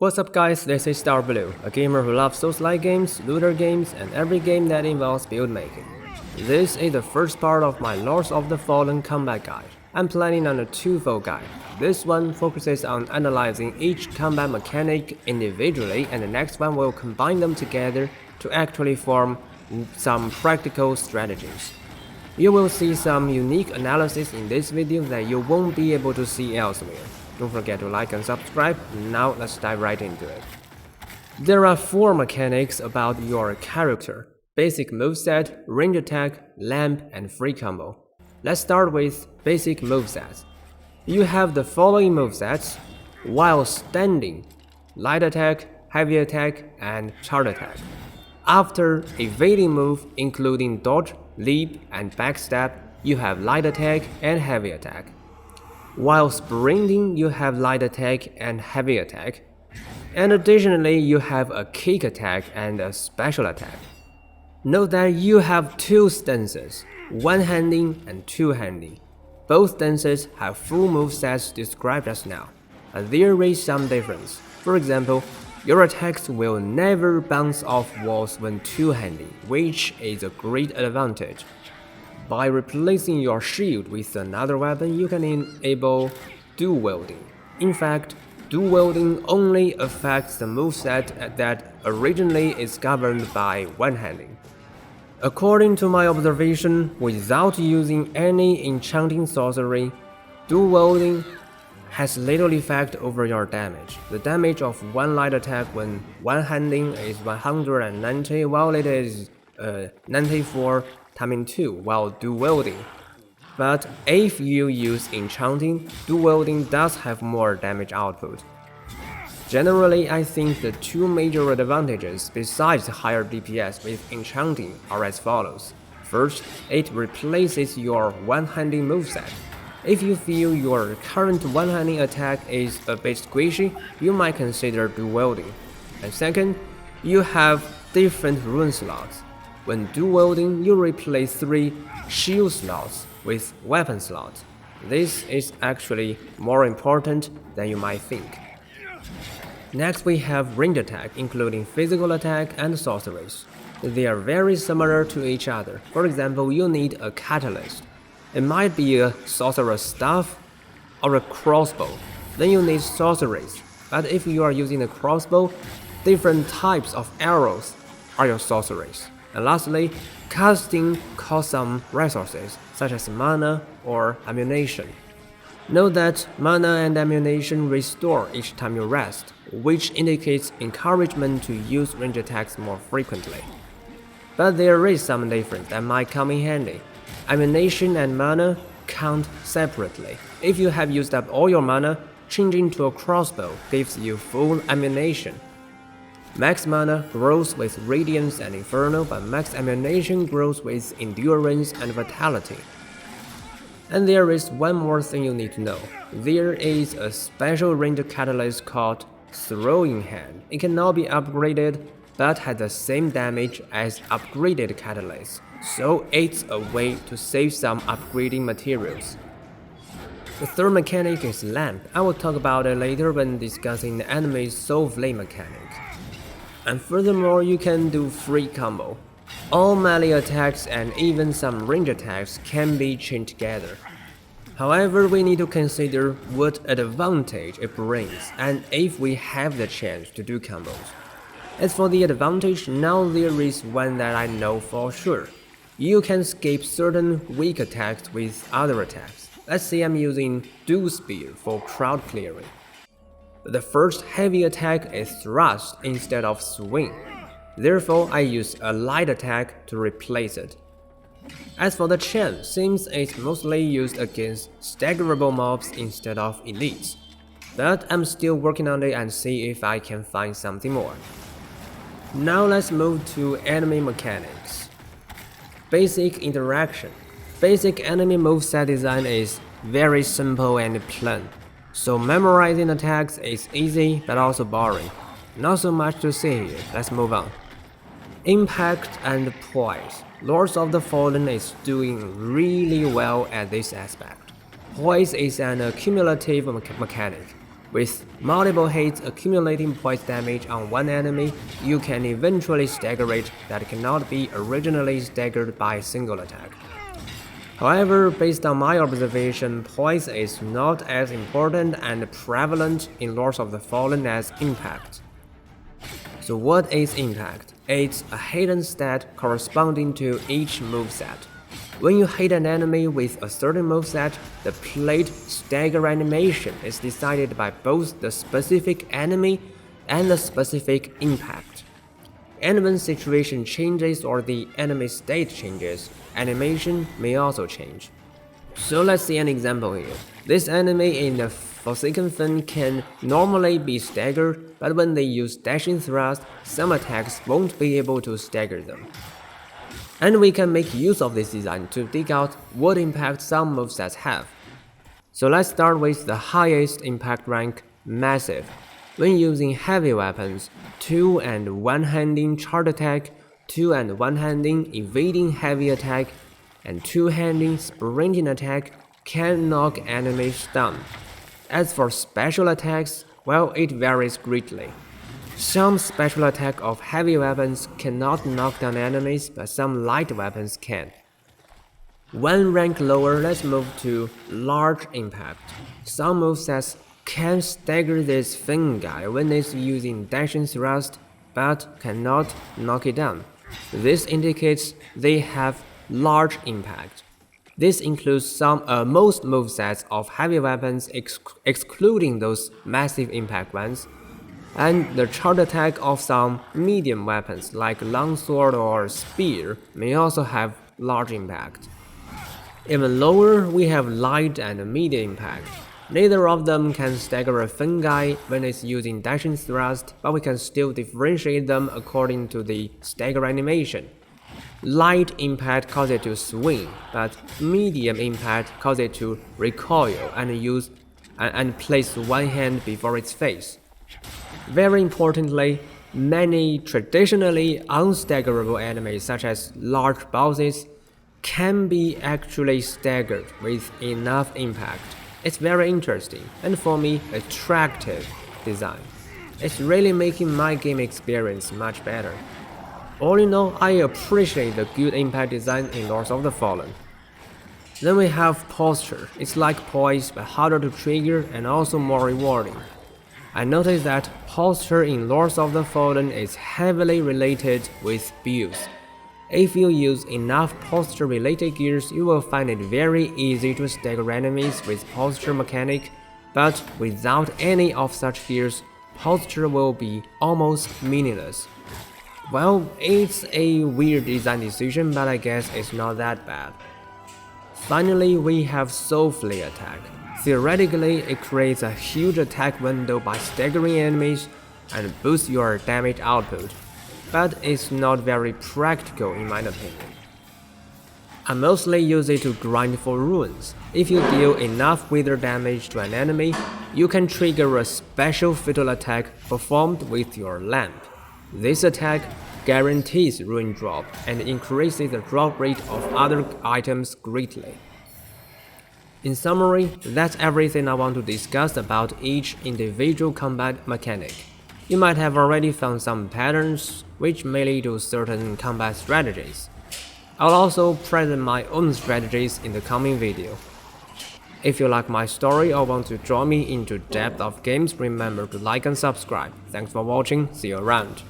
What's up guys, this is Darkbblue, a gamer who loves Souls-like games, looter games, and every game that involves build making. This is the first part of my Lords of the Fallen combat guide. I'm planning on a twofold guide. This one focuses on analyzing each combat mechanic individually, and the next one will combine them together to actually form some practical strategies. You will see some unique analysis in this video that you won't be able to see elsewhere. Don't forget to like and subscribe. Now let's dive right into it. There are 4 mechanics about your character: basic moveset, range attack, lamp, and free combo. Let's start with basic movesets. You have the following movesets: while standing, light attack, heavy attack, and charge attack. After evading move including dodge, leap, and backstab, you have light attack and heavy attack. While sprinting, you have light attack and heavy attack. And additionally, you have a kick attack and a special attack. Note that you have 2 stances, one-handing and two-handing. Both stances have full movesets described just now, but there is some difference. For example, your attacks will never bounce off walls when two-handing, which is a great advantage. By replacing your shield with another weapon, you can enable dual wielding. In fact, dual wielding only affects the moveset that originally is governed by one-handing. According to my observation, without using any enchanting sorcery, dual wielding has little effect over your damage. The damage of one light attack when one-handing is 190, while it is 94 times 2 while dual wielding. But if you use enchanting, dual wielding does have more damage output. Generally, I think the 2 major advantages besides higher DPS with enchanting are as follows. First, it replaces your one-handing moveset. If you feel your current one-handing attack is a bit squishy, you might consider dual wielding. And second, you have different rune slots. When dual wielding, you replace 3 shield slots with weapon slots. This is actually more important than you might think. Next, we have range attack, including physical attack and sorceries. They are very similar to each other. For example, you need a catalyst. It might be a sorcerer's staff or a crossbow. Then you need sorceries. But if you are using a crossbow, different types of arrows are your sorceries. And lastly, casting costs some resources, such as mana or ammunition. Note that mana and ammunition restore each time you rest, which indicates encouragement to use range attacks more frequently. But there is some difference that might come in handy. Ammunition and mana count separately. If you have used up all your mana, changing to a crossbow gives you full ammunition. Max mana grows with Radiance and Inferno, but max ammunition grows with Endurance and Vitality. And there is one more thing you need to know. There is a special range catalyst called Throwing Hand. It cannot be upgraded, but has the same damage as upgraded catalysts, so it's a way to save some upgrading materials. The third mechanic is Lamp. I will talk about it later when discussing the enemy's Soul Flame mechanic. And furthermore, you can do free combo. All melee attacks and even some range attacks can be chained together. However, we need to consider what advantage it brings and if we have the chance to do combos. As for the advantage, now there is one that I know for sure. You can skip certain weak attacks with other attacks. Let's say I'm using Dual Spear for crowd clearing. The first heavy attack is thrust instead of swing. Therefore, I use a light attack to replace it. As for the chain, since it's mostly used against staggerable mobs instead of elites. But I'm still working on it and see if I can find something more. Now let's move to enemy mechanics. Basic interaction. Basic enemy moveset design is very simple and plain. So memorizing attacks is easy but also boring. Not so much to see here, let's move on. Impact and poise. Lords of the Fallen is doing really well at this aspect. Poise is an accumulative mechanic. With multiple hits accumulating poise damage on one enemy, you can eventually stagger it that cannot be originally staggered by a single attack. However, based on my observation, poise is not as important and prevalent in Lords of the Fallen as impact. So what is impact? It's a hidden stat corresponding to each moveset. When you hit an enemy with a certain moveset, the plate stagger animation is decided by both the specific enemy and the specific impact. And when situation changes or the enemy state changes, animation may also change. So let's see an example here. This enemy in the Forsaken Fen can normally be staggered, but when they use dashing thrust, some attacks won't be able to stagger them. And we can make use of this design to dig out what impact some movesets have. So let's start with the highest impact rank, Massive. When using heavy weapons, 2 and 1-handing charge attack, 2 and 1-handing evading heavy attack, and 2-handing sprinting attack can knock enemies down. As for special attacks, well, it varies greatly. Some special attack of heavy weapons cannot knock down enemies, but some light weapons can. One rank lower, let's move to Large Impact. Some movesets can stagger this Fen guy when it's using dashing thrust, but cannot knock it down. This indicates they have large impact. This includes most movesets of heavy weapons excluding those massive impact ones, and the charge attack of some medium weapons like longsword or spear may also have large impact. Even lower, we have light and medium impact. Neither of them can stagger a Fen guy when it's using dashing thrust, but we can still differentiate them according to the stagger animation. Light impact causes it to swing, but medium impact causes it to recoil and place one hand before its face. Very importantly, many traditionally unstaggerable enemies such as large bosses can be actually staggered with enough impact. It's very interesting and for me attractive design. It's really making my game experience much better. All in all, I appreciate the good impact design in Lords of the Fallen. Then we have Posture. It's like Poise but harder to trigger and also more rewarding. I noticed that Posture in Lords of the Fallen is heavily related with builds. If you use enough posture-related gears, you will find it very easy to stagger enemies with posture mechanic, but without any of such gears, posture will be almost meaningless. Well, it's a weird design decision, but I guess it's not that bad. Finally, we have Soulfly attack. Theoretically, it creates a huge attack window by staggering enemies and boosts your damage output, but it's not very practical in my opinion. I mostly use it to grind for runes. If you deal enough wither damage to an enemy, you can trigger a special fatal attack performed with your lamp. This attack guarantees rune drop and increases the drop rate of other items greatly. In summary, that's everything I want to discuss about each individual combat mechanic. You might have already found some patterns which may lead to certain combat strategies. I'll also present my own strategies in the coming video. If you like my story or want to draw me into depth of games, remember to like and subscribe. Thanks for watching, see you around.